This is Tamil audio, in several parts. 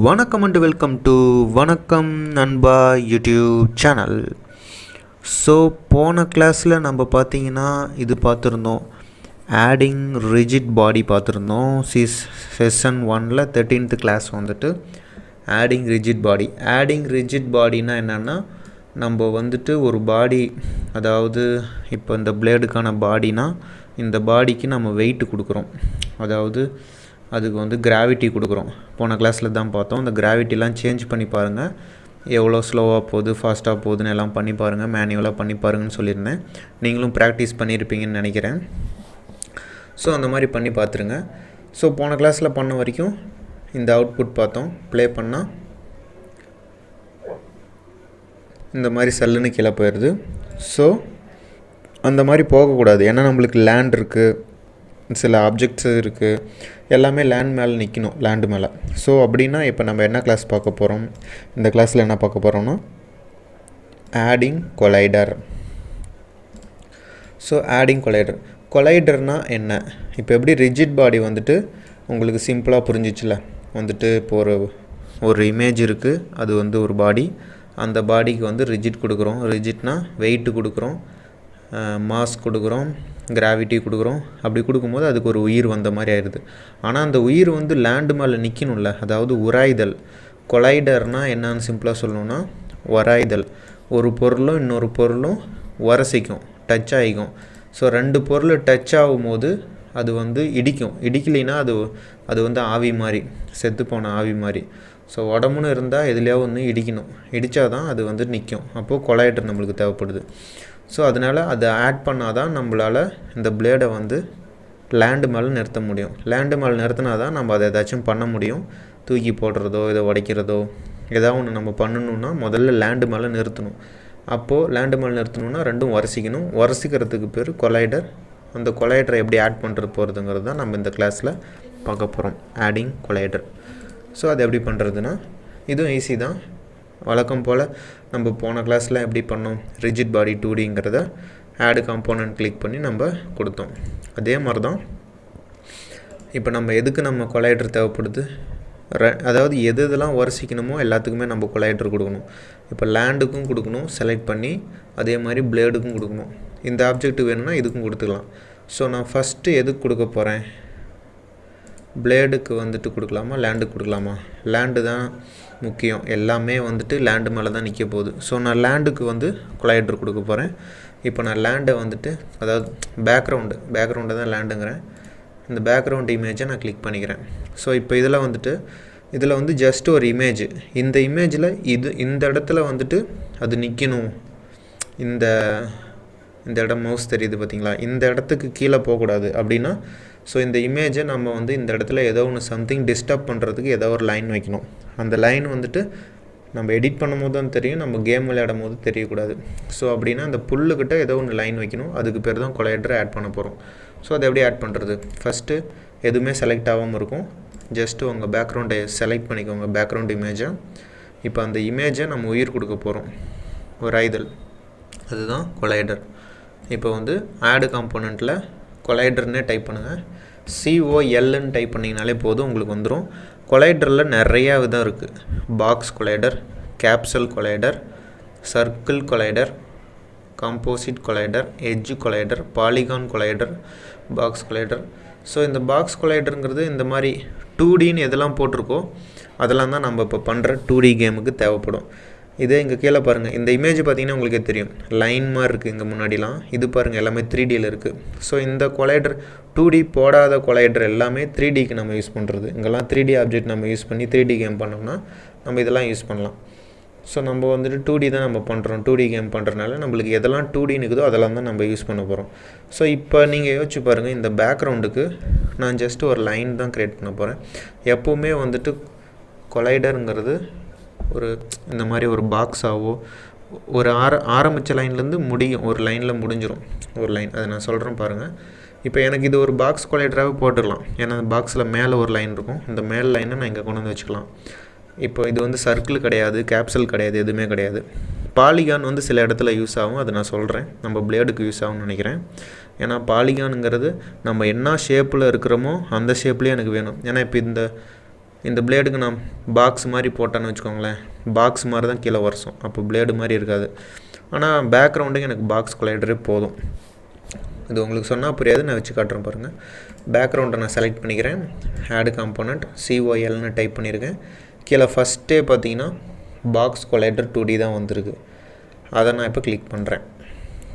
வணக்கம் அண்ட் வெல்கம் டு வணக்கம் நண்பா யூடியூப் சேனல். ஸோ போன கிளாஸில் நம்ம பார்த்தீங்கன்னா இது பார்த்துருந்தோம், ஆடிங் ரிஜிட் பாடி பார்த்துருந்தோம். செஷன் 1ல் 13th கிளாஸ் வந்துட்டு ஆடிங் ரிஜிட் பாடினா என்னென்னா, நம்ம வந்துட்டு ஒரு பாடி, அதாவது இப்போ இந்த பிளேடுக்கான பாடினா இந்த பாடிக்கு நம்ம வெயிட் கொடுக்குறோம், அதாவது அதுக்கு வந்து கிராவிட்டி கொடுக்குறோம். போன கிளாஸில் தான் பார்த்தோம். அந்த கிராவிட்டிலாம் சேஞ்ச் பண்ணி பாருங்கள், எவ்வளோ ஸ்லோவாக போகுது ஃபாஸ்ட்டாக போகுதுன்னு எல்லாம் பண்ணி பாருங்கள், மேனுவலாக பண்ணி பாருங்கன்னு சொல்லியிருந்தேன். நீங்களும் ப்ராக்டிஸ் பண்ணியிருப்பீங்கன்னு நினைக்கிறேன். ஸோ அந்த மாதிரி பண்ணி பார்த்துருங்க. ஸோ போன கிளாஸில் பண்ண வரைக்கும் இந்த அவுட்புட் பார்த்தோம். ப்ளே பண்ணால் இந்த மாதிரி சல்லுன்னு கீழே போயிடுது. ஸோ அந்த மாதிரி போகக்கூடாது, ஏன்னா நம்மளுக்கு லேண்ட் இருக்குது, சில ஆப்ஜெக்ட்ஸ் இருக்குது, எல்லாமே லேண்ட் மேலே நிற்கணும், லேண்டு மேலே. ஸோ அப்படின்னா இப்போ நம்ம என்ன கிளாஸ் பார்க்க போகிறோம், இந்த கிளாஸில் என்ன பார்க்க போகிறோம்னா ஆடிங் கொலைடர். ஸோ ஆடிங் கொலைடர்னால் என்ன? இப்போ எப்படி ரிஜிட் பாடி வந்துட்டு உங்களுக்கு சிம்பிளாக புரிஞ்சிச்சுல, வந்துட்டு இப்போ ஒரு இமேஜ் இருக்குது, அது வந்து ஒரு பாடி, அந்த பாடிக்கு வந்து ரிஜிட் கொடுக்குறோம். ரிஜிட்னா வெயிட்டு கொடுக்குறோம், மாஸ் கொடுக்குறோம், கிராவிட்டி கொடுக்குறோம். அப்படி கொடுக்கும்போது அதுக்கு ஒரு உயிர் வந்த மாதிரி ஆயிடுது. ஆனால் அந்த உயிர் வந்து லேண்டு மேலே நிற்கணும்ல, அதாவது உராய்தல். கொலைடர்னால் என்னன்னு சிம்பிளாக சொல்லணுன்னா உராய்தல். ஒரு பொருளும் இன்னொரு பொருளும் உரசிக்கும், டச் ஆகிக்கும். ஸோ ரெண்டு பொருள் டச் ஆகும்போது அது வந்து இடிக்கலைன்னா அது வந்து ஆவி மாதிரி, செத்துப்போன ஆவி மாதிரி. ஸோ உடம்புன்னு இருந்தால் எதுலையாவது ஒன்று இடிக்கணும், இடித்தா தான் அது வந்து நிற்கும். அப்போது கொலைடர் நம்மளுக்கு தேவைப்படுது. ஸோ அதனால் அதை ஆட் பண்ணால் தான் நம்மளால் இந்த பிளேடை வந்து லேண்டு மேலே நிறுத்த முடியும். லேண்டு மேலே நிறுத்தினா தான் நம்ம அதை ஏதாச்சும் பண்ண முடியும். தூக்கி போடுறதோ இதை உடைக்கிறதோ ஏதாவது ஒன்று நம்ம பண்ணணுன்னா முதல்ல லேண்டு மேலே நிறுத்தணும். அப்போது லேண்டு மேலே நிறுத்தணுன்னா ரெண்டும் உரசிக்கிறதுக்கு பேர் கொலைடர். அந்த கொலைடரை எப்படி ஆட் பண்ணுறது போகிறதுங்கிறது தான் நம்ம இந்த கிளாஸில் பார்க்க போகிறோம், ஆடிங் கொலைடர். ஸோ அது எப்படி பண்ணுறதுன்னா இதுவும் ஈஸி தான். வழக்கம் போல் நம்ம போன கிளாஸில் எப்படி பண்ணோம், ரிஜிட் பாடி 2Dங்கிறத ஆடு காம்போனன்ட் கிளிக் பண்ணி நம்ம கொடுத்தோம். அதே மாதிரி தான் இப்போ நம்ம கொலைடர் தேவைப்படுது, அதாவது எதெல்லாம் உரசிக்கணுமோ எல்லாத்துக்குமே நம்ம கொலைடர் கொடுக்கணும். இப்போ லேண்டுக்கும் கொடுக்கணும் செலக்ட் பண்ணி, அதே மாதிரி பிளேடுக்கும் கொடுக்கணும். இந்த ஆப்ஜெக்ட் வேணும்னா இதுக்கும் கொடுத்துக்கலாம். ஸோ நான் ஃபஸ்ட்டு எதுக்கு கொடுக்க போகிறேன், பிளேடுக்கு வந்துட்டு கொடுக்கலாமா, லேண்டுக்கு கொடுக்கலாமா? லேண்டு தான் முக்கியம், எல்லாமே வந்துட்டு லேண்டு மேலே தான் நிற்க போகுது. ஸோ நான் லேண்டுக்கு வந்து கொலைடர் கொடுக்க போகிறேன். இப்போ நான் லேண்டை வந்துட்டு, அதாவது பேக்ரவுண்டை தான் லேண்டுங்கிறேன். இந்த பேக்ரவுண்ட் இமேஜை நான் கிளிக் பண்ணிக்கிறேன். ஸோ இப்போ இதில் வந்து ஜஸ்ட் ஒரு இமேஜ், இந்த இமேஜில் இந்த இடத்துல வந்துட்டு அது நிற்கணும். இந்த இடம் மவுஸ் தெரியுது பார்த்தீங்களா, இந்த இடத்துக்கு கீழே போகக்கூடாது அப்படின்னா, ஸோ இந்த இமேஜை நம்ம வந்து இந்த இடத்துல ஏதோ ஒன்று சம்திங் டிஸ்டர்ப் பண்ணுறதுக்கு ஏதோ ஒரு லைன் வைக்கணும். அந்த லைன் வந்துட்டு நம்ம எடிட் பண்ணும் போது தான் தெரியும், நம்ம கேம் விளையாடும் போது தெரியக்கூடாது. ஸோ அப்படின்னா அந்த புல்லுக்கிட்ட ஏதோ ஒன்று லைன் வைக்கணும், அதுக்கு பேர் தான் கொலைடரை ஆட் பண்ண போகிறோம். ஸோ அதை எப்படி ஆட் பண்ணுறது, ஃபஸ்ட்டு எதுவுமே செலக்ட் ஆகாமல் இருக்கும், ஜஸ்ட்டு உங்கள் பேக்ரவுண்டை செலக்ட் பண்ணிக்கோங்க, பேக்ரவுண்ட் இமேஜை. இப்போ அந்த இமேஜை நம்ம உயிர் கொடுக்க போகிறோம், ஒரு ஐதல், அதுதான் கொலைடர். இப்போ வந்து ஆடு காம்போனண்ட்டில் கொலைடர்னே டைப் பண்ணுங்கள், COLன்னு டைப் பண்ணிங்கனாலே போதும், உங்களுக்கு வந்துடும். கொலைடரில் நிறையா விதம் இருக்குது, box collider, capsule collider, circle collider, composite collider, edge collider, polygon collider, box collider. So இந்த பாக்ஸ் கொலைடருங்கிறது இந்த மாதிரி 2Dன்னு எதெல்லாம் போட்டிருக்கோ அதெல்லாம் தான் நம்ம இப்போ பண்ணுற 2D கேமுக்கு தேவைப்படும். இதே இங்கே கீழே பாருங்கள், இந்த இமேஜ் பார்த்திங்கன்னா உங்களுக்கே தெரியும், லைன் மாதிரி இருக்குது இங்கே முன்னாடிலாம். இது பாருங்கள் எல்லாமே 3Dயில் இருக்குது. ஸோ இந்த கொலைடர் 2D போடாத கொலைடர் எல்லாமே 3Dக்கு நம்ம யூஸ் பண்ணுறது. இங்கெல்லாம் 3D ஆப்ஜெக்ட் நம்ம யூஸ் பண்ணி 3D கேம் பண்ணோம்னா நம்ம இதெல்லாம் யூஸ் பண்ணலாம். ஸோ நம்ம வந்துட்டு 2D தான் நம்ம பண்ணுறோம், 2D கேம் பண்ணுறதுனால நம்மளுக்கு எதெல்லாம் 2Dன்னு இருக்குதோ அதெல்லாம் தான் நம்ம யூஸ் பண்ண போகிறோம். ஸோ இப்போ நீங்கள் யோசிச்சு பாருங்கள், இந்த பேக்ரவுண்டுக்கு நான் ஜஸ்ட்டு ஒரு லைன் தான் க்ரியேட் பண்ண போகிறேன். எப்போவுமே வந்துட்டு கொலைடருங்கிறது ஒரு இந்த மாதிரி ஒரு பாக்ஸாவோ ஒரு ஆரம்பித்த லைன்லேருந்து முடியும், ஒரு லைனில் முடிஞ்சிடும் ஒரு லைன். அதை நான் சொல்கிறேன் பாருங்கள். இப்போ எனக்கு இது ஒரு பாக்ஸ் கொலைடராகவே போட்டுடலாம், ஏன்னா அந்த பாக்ஸில் மேலே ஒரு லைன் இருக்கும், இந்த மேல் லைனை நான் இங்கே கொண்டு வந்து வச்சுக்கலாம். இப்போ இது வந்து சர்க்கிள் கிடையாது, கேப்சல் கிடையாது, எதுவுமே கிடையாது. பாலிகான் வந்து சில இடத்துல யூஸ் ஆகும், அதை நான் சொல்கிறேன். நம்ம பிளேடுக்கு யூஸ் ஆகும்னு நினைக்கிறேன். ஏன்னா பாலிகானுங்கிறது நம்ம என்ன ஷேப்பில் இருக்கிறோமோ அந்த ஷேப்லேயே எனக்கு வேணும். ஏன்னா இப்போ இந்த பிளேடுக்கு நான் பாக்ஸ் மாதிரி போட்டேன்னு வச்சுக்கோங்களேன், பாக்ஸ் மாதிரி தான் கீழே வரணும், அப்போ பிளேடு மாதிரி இருக்காது. ஆனால் பேக்ரவுண்டுக்கு எனக்கு பாக்ஸ் கொலைடரே போதும். இது உங்களுக்கு சொன்னால் புரியாது, நான் வச்சு காட்டுறேன் பாருங்கள். பேக்ரவுண்டை நான் செலக்ட் பண்ணிக்கிறேன், ஆட் காம்போனண்ட் COLன்னு டைப் பண்ணியிருக்கேன். கீழே ஃபஸ்ட்டே பார்த்தீங்கன்னா பாக்ஸ் கொலைடர் 2D தான் வந்திருக்கு. அதை நான் இப்போ கிளிக் பண்ணுறேன்.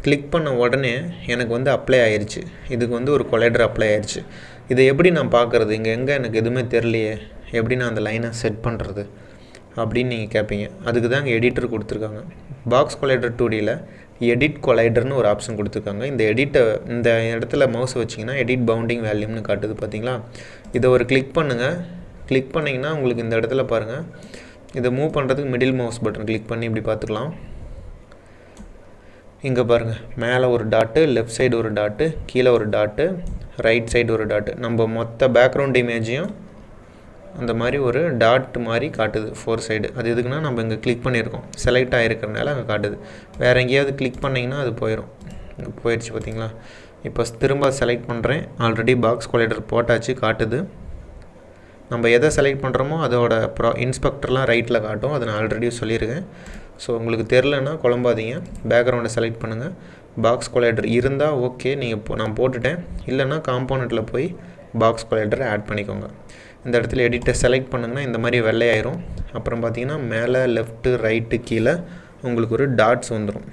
கிளிக் பண்ண உடனே எனக்கு வந்து அப்ளை ஆயிடுச்சு. இதுக்கு வந்து ஒரு கொலைடர் அப்ளை ஆயிடுச்சு. இதை எப்படி நான் பார்க்குறது, இங்கே எங்கே எனக்கு எதுவுமே தெரியலையே, எப்படி நான் அந்த லைனை செட் பண்ணுறது அப்படின்னு நீங்கள் கேட்பீங்க. அதுக்கு தான் இங்கே எடிட்டர் கொடுத்துருக்காங்க. பாக்ஸ் கொலைடர் 2Dயில் எடிட் கொலைடர்னு ஒரு ஆப்ஷன் கொடுத்துருக்காங்க. இந்த இடத்துல மவுஸ் வச்சிங்கன்னா எடிட் பவுண்டிங் வேல்யூம்னு காட்டுது பார்த்தீங்களா. இதை ஒரு கிளிக் பண்ணுங்கள். கிளிக் பண்ணிங்கன்னா உங்களுக்கு இந்த இடத்துல பாருங்கள், இதை மூவ் பண்ணுறதுக்கு மிடில் மவுஸ் பட்டன் கிளிக் பண்ணி இப்படி பார்த்துக்கலாம். இங்கே பாருங்கள், மேலே ஒரு டாட்டு, லெஃப்ட் சைடு ஒரு டாட்டு, கீழே ஒரு டாட்டு, ரைட் சைடு ஒரு டாட்டு. நம்ம மொத்த பேக்ரவுண்ட் இமேஜையும் அந்த மாதிரி ஒரு டாட் மாதிரி காட்டுது 4 சைடு. அது எதுக்குன்னா நம்ம இங்கே கிளிக் பண்ணியிருக்கோம், செலக்ட் ஆகிருக்கிறனால அங்கே காட்டுது. வேறு எங்கேயாவது கிளிக் பண்ணிங்கன்னா அது போயிடும். இங்கே போயிடுச்சு பார்த்தீங்களா. இப்போ திரும்ப செலக்ட் பண்ணுறேன். ஆல்ரெடி பாக்ஸ் கொலைடர் போட்டாச்சு, காட்டுது. நம்ம எதை செலக்ட் பண்ணுறோமோ அதோட இன்ஸ்பெக்டர்லாம் ரைட்டில் காட்டும். அதை நான் ஆல்ரெடி சொல்லியிருக்கேன். ஸோ உங்களுக்கு தெரிலன்னா குழம்பாதீங்க, பேக்ரவுண்டை செலக்ட் பண்ணுங்கள். பாக்ஸ் கொலைடர் இருந்தால் ஓகே, நீங்கள் நான் போட்டுட்டேன். இல்லைன்னா காம்போனண்ட்டில் போய் பாக்ஸ் கொலைடரை ஆட் பண்ணிக்கோங்க. இந்த இடத்துல எடிட்டை செலக்ட் பண்ணுங்கன்னா இந்த மாதிரி வெள்ளையாயிரும். அப்புறம் பார்த்தீங்கன்னா மேலே லெஃப்ட்டு ரைட்டு கீழே உங்களுக்கு ஒரு டாட்ஸ் வந்துடும்.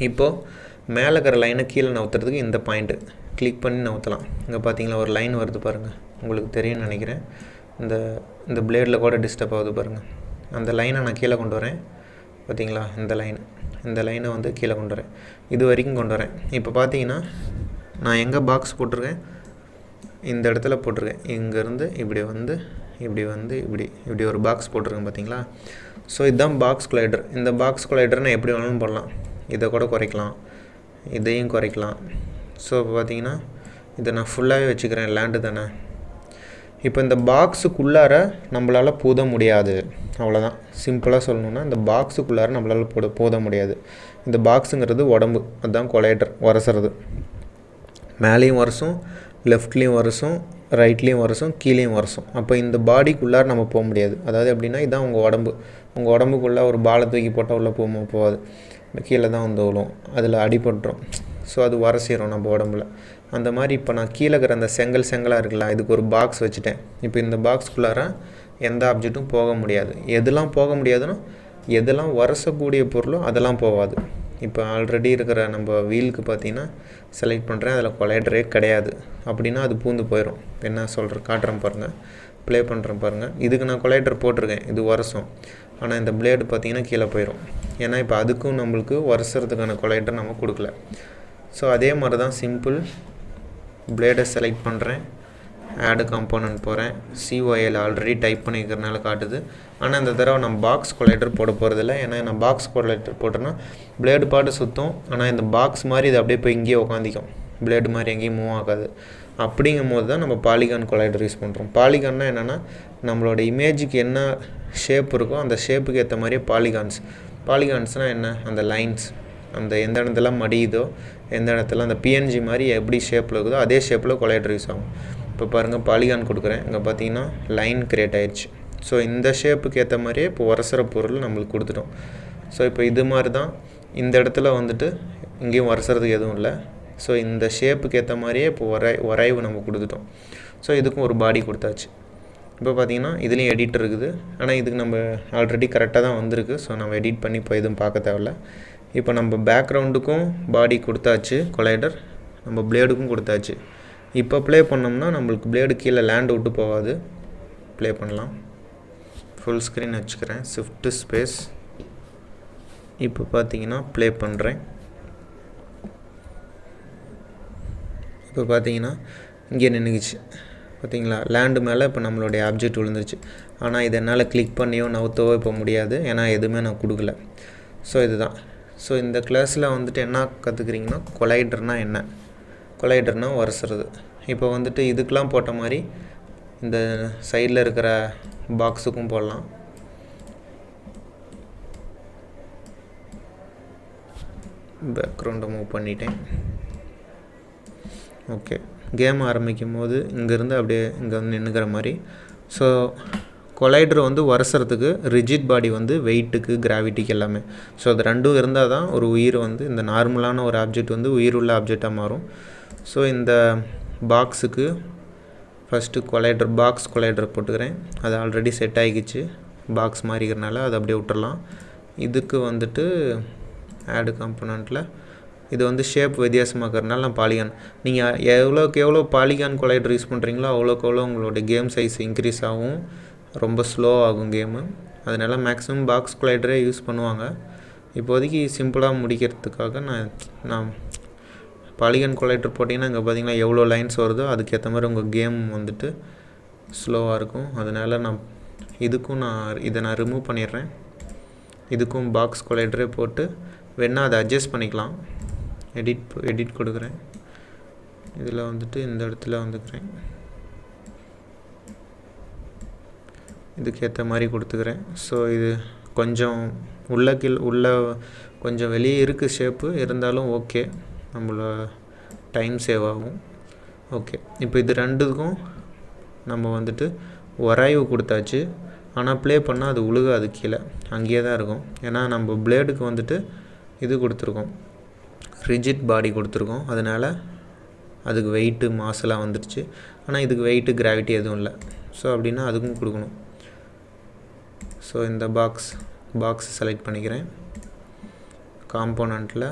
இப்போது மேலே இருக்கிற லைனை கீழே நவுத்துறதுக்கு இந்த பாயிண்ட்டு கிளிக் பண்ணி நவுத்தலாம். இங்கே பார்த்தீங்களா ஒரு லைன் வருது பாருங்கள், உங்களுக்கு தெரியும்னு நினைக்கிறேன். இந்த பிளேடில் கூட டிஸ்டர்ப் ஆகுது பாருங்கள். அந்த லைனை நான் கீழே கொண்டு வரேன் பார்த்தீங்களா. இந்த லைனை வந்து கீழே கொண்டு வரேன், இது வரைக்கும் கொண்டு வரேன். இப்போ பார்த்தீங்கன்னா நான் எங்கே பாக்ஸ் போட்டிருக்கேன், இந்த இடத்துல போட்டிருக்கேன். இங்கேருந்து இப்படி ஒரு பாக்ஸ் போட்டிருக்கேன் பார்த்தீங்களா. ஸோ இதுதான் பாக்ஸ் கொலைடர். இந்த பாக்ஸ் கொலைடர் நான் எப்படி வேணாலும் போடலாம். இதை கூட குறைக்கலாம், இதையும் குறைக்கலாம். ஸோ இப்போ பார்த்தீங்கன்னா இதை நான் ஃபுல்லாகவே வச்சுக்கிறேன், லேண்டு தானே. இப்போ இந்த பாக்ஸுக்குள்ளார நம்மளால் போத முடியாது, அவ்வளோதான். சிம்பிளாக சொல்லணுன்னா இந்த பாக்ஸுக்குள்ளார நம்மளால் போத முடியாது. இந்த பாக்ஸுங்கிறது உடம்பு, அதுதான் கொலைடர் உரசுறது. மேலேயும் வரசும், லெஃப்ட்லேயும் வரசும், ரைட்லேயும் வரசும், கீழேயும் வரசும். அப்போ இந்த பாடிக்குள்ளார நம்ம போக முடியாது. அதாவது எப்படின்னா இதுதான் உங்கள் உடம்புக்குள்ளே ஒரு பாலை தூக்கி போட்டால் உள்ளே போகாது, கீழே தான் வந்து விழும், அதில் அடிபட்டுரும். ஸோ அது வரசிடும் நம்ம உடம்புல. அந்த மாதிரி இப்போ நான் கீழே இருக்கிற அந்த செங்கலாக இருக்குல்ல, இதுக்கு ஒரு பாக்ஸ் வச்சுட்டேன். இப்போ இந்த பாக்ஸ்குள்ளார எந்த ஆப்ஜெக்ட்டும் போக முடியாது. எதெல்லாம் போக முடியாதுன்னா எதெல்லாம் வரசக்கூடிய பொருளோ அதெல்லாம் போகாது. இப்போ ஆல்ரெடி இருக்கிற நம்ம வீலுக்கு பார்த்தீங்கன்னா செலக்ட் பண்ணுறேன், அதில் கொலைடரே கிடையாது. அப்படின்னா அது பூந்து போயிடும். என்ன காட்டுறேன் பாருங்கள், ப்ளே பண்ணுறேன் பாருங்கள். இதுக்கு நான் கொலைடர் போட்டிருக்கேன், இது வரசும். ஆனால் இந்த பிளேடு பார்த்தீங்கன்னா கீழே போயிடும். ஏன்னா இப்போ அதுக்கும் நம்மளுக்கு வரசுறதுக்கான கொலைடர் நம்ம கொடுக்கல. ஸோ அதே மாதிரி தான் சிம்பிள். பிளேடை செலக்ட் பண்ணுறேன், ஆடு காம்போனன்ட் போகிறேன், COL ஆல்ரெடி டைப் பண்ணிக்கிறதுனால காட்டுது. ஆனால் இந்த தடவை நான் பாக்ஸ் கொலைடர் போட போகிறதில்ல. ஏன்னா நான் பாக்ஸ் கொலைடர் போட்டேன்னா பிளேடு பாட்டு சுற்றும். ஆனால் இந்த பாக்ஸ் மாதிரி இது அப்படியே போய் இங்கேயே உட்காந்திக்கும், பிளேடு மாதிரி எங்கேயும் மூவ் ஆகாது. அப்படிங்கும் போது தான் நம்ம பாலிகான் கொலைடர் யூஸ் பண்ணுறோம். பாலிகான்னா என்னென்னா நம்மளோட இமேஜுக்கு என்ன ஷேப் இருக்கோ அந்த ஷேப்புக்கு ஏற்ற மாதிரியே பாலிகான்ஸ்னால் என்ன, அந்த லைன்ஸ், அந்த எந்த இடத்துல மடியுதோ, எந்த இடத்துல அந்த PNG மாதிரி எப்படி ஷேப்பில் இருக்குதோ அதே ஷேப்பில் கொலைடர் யூஸ் ஆகும். இப்போ பாருங்கள் பாலிகான் கொடுக்குறேன், இங்கே பார்த்தீங்கன்னா லைன் க்ரியேட் ஆயிடுச்சு. ஸோ இந்த ஷேப்புக்கு ஏற்ற மாதிரியே இப்போ வரசுற பொருள் நம்மளுக்கு கொடுத்துட்டோம். ஸோ இப்போ இது மாதிரி தான் இந்த இடத்துல வந்துட்டு இங்கேயும் வரசுறதுக்கு எதுவும் இல்லை. ஸோ இந்த ஷேப்புக்கு ஏற்ற மாதிரியே இப்போ வரைவு நம்ம கொடுத்துட்டோம். ஸோ இதுக்கும் ஒரு பாடி கொடுத்தாச்சு. இப்போ பார்த்தீங்கன்னா இதுலேயும் எடிட் இருக்குது. ஆனால் இதுக்கு நம்ம ஆல்ரெடி கரெக்டாக தான் வந்திருக்கு. ஸோ நம்ம எடிட் பண்ணி இப்போ எதுவும் பார்க்க தேவையில்ல. இப்போ நம்ம பேக்ரவுண்டுக்கும் பாடி கொடுத்தாச்சு, கொலைடர் நம்ம பிளேடுக்கும் கொடுத்தாச்சு. இப்போ ப்ளே பண்ணோம்னா நம்மளுக்கு பிளேடு கீழே லேண்ட் விட்டு போகாது. ப்ளே பண்ணலாம். ஃபுல் ஸ்க்ரீன் வச்சுக்கிறேன், ஷிஃப்ட் ஸ்பேஸ். இப்போ பார்த்தீங்கன்னா ப்ளே பண்ணுறேன். இப்போ பார்த்தீங்கன்னா இங்கே நின்றுச்சு பார்த்தீங்களா, லேண்டு மேலே இப்போ நம்மளுடைய ஆப்ஜெக்ட் விழுந்துருச்சு. ஆனால் இதை என்னால் கிளிக் பண்ணியோ நவுத்தவோ இப்போ முடியாது, ஏன்னா எதுவுமே நான் கொடுக்கல. ஸோ இதுதான். ஸோ இந்த கிளாஸில் வந்துட்டு என்ன கற்றுக்குறீங்கன்னா கொலைடர்னால் என்ன, கொலைடர்னால் வரசுறது. இப்போ வந்துட்டு இதுக்கெலாம் போட்ட மாதிரி இந்த சைடில் இருக்கிற பாக்ஸுக்கும் போடலாம். பேக்ரவுண்டை மூவ் பண்ணிட்டேன். ஓகே, கேம் ஆரம்பிக்கும் போது இங்கேருந்து அப்படியே இங்கே வந்து நின்றுக்கிற மாதிரி ஸோ கொலைடர் வந்து உரசுறதுக்கு ரிஜிட் பாடி வந்து வெயிட்டுக்கு கிராவிட்டிக்கு எல்லாமே. ஸோ அது ரெண்டும் இருந்தால் தான் ஒரு உயிர் வந்து இந்த நார்மலான ஒரு ஆப்ஜெக்ட் வந்து உயிர் உள்ள ஆப்ஜெக்டாக மாறும். ஸோ இந்த பாக்ஸுக்கு ஃபஸ்ட்டு பாக்ஸ் கொலைடர் போட்டுக்கிறேன். அது ஆல்ரெடி செட் ஆகிக்கிச்சு பாக்ஸ் மாதிரிக்கிறனால அதை அப்படியே விட்டுறலாம். இதுக்கு வந்துட்டு ஆடு காம்பனண்ட்டில் இது வந்து ஷேப் வித்தியாசமாக்கிறதுனால நான் பாலிகான், நீங்கள் எவ்வளோக்கு எவ்வளோ பாலிகான் கொலைடர் யூஸ் பண்ணுறீங்களோ அவ்வளோக்கு எவ்வளோ உங்களோட கேம் சைஸ் இன்க்ரீஸ் ஆகும், ரொம்ப ஸ்லோ ஆகும் கேமு. அதனால் மேக்ஸிமம் பாக்ஸ் கொலைடரே யூஸ் பண்ணுவாங்க. இப்போதைக்கு சிம்பிளாக முடிக்கிறதுக்காக நான் பாலிகான் கொலைடர் போட்டிங்கன்னா இங்கே பார்த்தீங்கன்னா எவ்வளோ லைன்ஸ் வருதோ அதுக்கேற்ற மாதிரி உங்கள் கேம் வந்துட்டு ஸ்லோவாக இருக்கும். அதனால் இதை நான் ரிமூவ் பண்ணிடுறேன். இதுக்கும் பாக்ஸ் கொலைடரே போட்டு வேணால் அதை அட்ஜஸ்ட் பண்ணிக்கலாம். எடிட் கொடுக்குறேன். இதில் வந்துட்டு இந்த இடத்துல வந்துக்கிறேன், இதுக்கேற்ற மாதிரி கொடுத்துக்கிறேன். ஸோ இது கொஞ்சம் உள்ள கொஞ்சம் வெளியே இருக்குது ஷேப்பு, இருந்தாலும் ஓகே, நம்மளோட டைம் சேவ் ஆகும். ஓகே, இப்போ இது ரெண்டுக்கும் நம்ம வந்துட்டு உராய்வு கொடுத்தாச்சு. ஆனால் ப்ளே பண்ணால் அது உழுகாது, கீழே அங்கேயே தான் இருக்கும். ஏன்னா நம்ம பிளேடுக்கு வந்துட்டு இது கொடுத்துருக்கோம், ரிஜிட் பாடி கொடுத்துருக்கோம். அதனால் அதுக்கு வெயிட்டு மாசெல்லாம் வந்துடுச்சு. ஆனால் இதுக்கு வெயிட்டு கிராவிட்டி எதுவும் இல்லை. ஸோ அப்படின்னா அதுக்கும் கொடுக்கணும். ஸோ இந்த பாக்ஸ் செலக்ட் பண்ணிக்கிறேன். காம்போனண்ட்டில்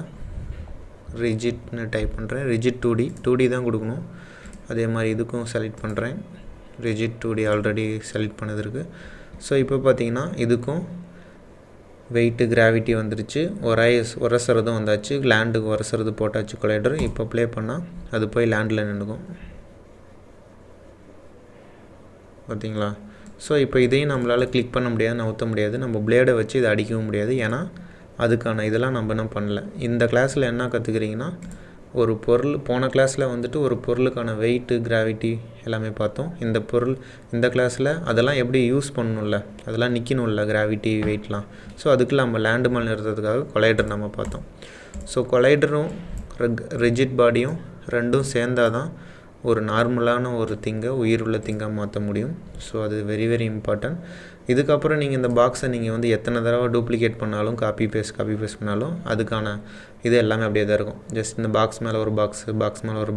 ரிஜிட்னு டைப் பண்ணுறேன். ரிஜிட் 2D தான் கொடுக்கணும். அதே மாதிரி இதுக்கும் செலக்ட் பண்ணுறேன். ரிஜிட் 2D ஆல்ரெடி செலக்ட் பண்ணது இருக்குது. ஸோ இப்போ பார்த்தீங்கன்னா இதுக்கும் வெயிட்டு கிராவிட்டி வந்துருச்சு, உரசுறதும் வந்தாச்சு, லேண்டுக்கு உரசுறது போட்டாச்சு கொலைடர். இப்போ ப்ளே பண்ணால் அது போய் லேண்டில் நின்றுக்கும், பார்த்தீங்களா? ஸோ இப்போ இதையும் நம்மளால் கிளிக் பண்ண முடியாது, நவுத்த முடியாது, நம்ம பிளேடை வச்சு இதை அடிக்கவும் முடியாது. ஏன்னா அதுக்கான இதெல்லாம் நம்ம என்ன பண்ணல. இந்த கிளாஸில் என்ன கற்றுக்கிறீங்கன்னா, ஒரு பொருள் போன கிளாஸில் வந்துட்டு ஒரு பொருளுக்கான வெயிட்டு கிராவிட்டி எல்லாமே பார்த்தோம். இந்த கிளாஸில் அதெல்லாம் எப்படி யூஸ் பண்ணணும்ல, அதெல்லாம் நிற்கணும்ல, கிராவிட்டி வெயிட்லாம். ஸோ அதுக்கு நம்ம லேண்டு மேலே நிறுத்துறதுக்காக கொலைடர் நம்ம பார்த்தோம். ஸோ கொலைடரும் ரிஜிட் பாடியும் ரெண்டும் சேர்ந்தால் தான் ஒரு நார்மலான ஒரு உயிருள்ள திங்கை மாற்ற முடியும். ஸோ அது வெரி வெரி இம்பார்ட்டன்ட். இதுக்கப்புறம் நீங்கள் இந்த பாக்ஸை நீங்கள் வந்து எத்தனை தடவை டூப்ளிகேட் பண்ணாலும், காப்பி பேஸ்ட் பண்ணாலும் அதுக்கான இது எல்லாமே அப்படியே தான் இருக்கும். ஜஸ்ட் இந்த பாக்ஸ் மேலே ஒரு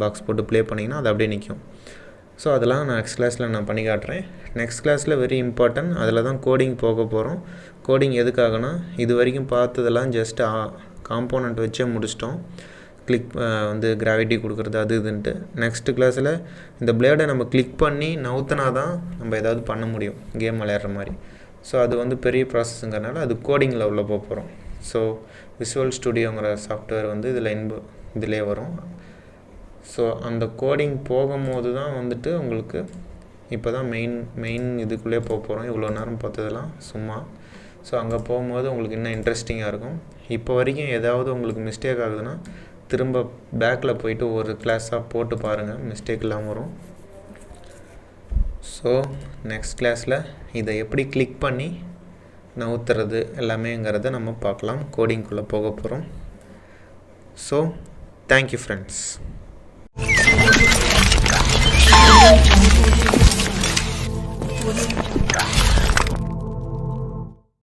பாக்ஸ் போட்டு ப்ளே பண்ணிங்கன்னா அது அப்படியே நிற்கும். ஸோ அதெல்லாம் நான் நெக்ஸ்ட் கிளாஸில் நான் பண்ணி காட்டுறேன். நெக்ஸ்ட் கிளாஸில் வெரி இம்பார்ட்டன்ட், அதில் தான் கோடிங் போக போகிறோம். கோடிங் எதுக்காகனா, இது வரைக்கும் பார்த்ததெல்லாம் ஜஸ்ட் காம்போனண்ட் வச்சே முடிச்சிட்டோம். வந்து கிராவிட்டி கொடுக்குறது அது இதுன்ட்டு. நெக்ஸ்ட்டு கிளாஸில் இந்த பிளேடை நம்ம கிளிக் பண்ணி நவுத்தினா தான் நம்ம ஏதாவது பண்ண முடியும் கேம் விளையாடுற மாதிரி. ஸோ அது வந்து பெரிய ப்ராசஸ்ங்கிறனால அது கோடிங்கில் உள்ள போக போகிறோம். ஸோ விஷுவல் ஸ்டுடியோங்கிற சாஃப்ட்வேர் வந்து இதிலே வரும். ஸோ அந்த கோடிங் போகும்போது தான் வந்துட்டு உங்களுக்கு இப்போ தான் மெயின் இதுக்குள்ளே போக போகிறோம். இவ்வளோ நேரம் பார்த்ததெல்லாம் சும்மா. ஸோ அங்கே போகும்போது உங்களுக்கு இன்னும் இன்ட்ரெஸ்டிங்காக இருக்கும். இப்போ வரைக்கும் ஏதாவது உங்களுக்கு மிஸ்டேக் ஆகுதுன்னா திரும்ப பேக்கில் போயிட்டு ஒரு கிளாஸாக போட்டு பாருங்கள், மிஸ்டேக் இல்லாமல் வரும். ஸோ நெக்ஸ்ட் கிளாஸில் இதை எப்படி கிளிக் பண்ணி நவுத்துறது எல்லாமேங்கிறத நம்ம பார்க்கலாம். கோடிங்குள்ளே போக போகிறோம். So thank you friends.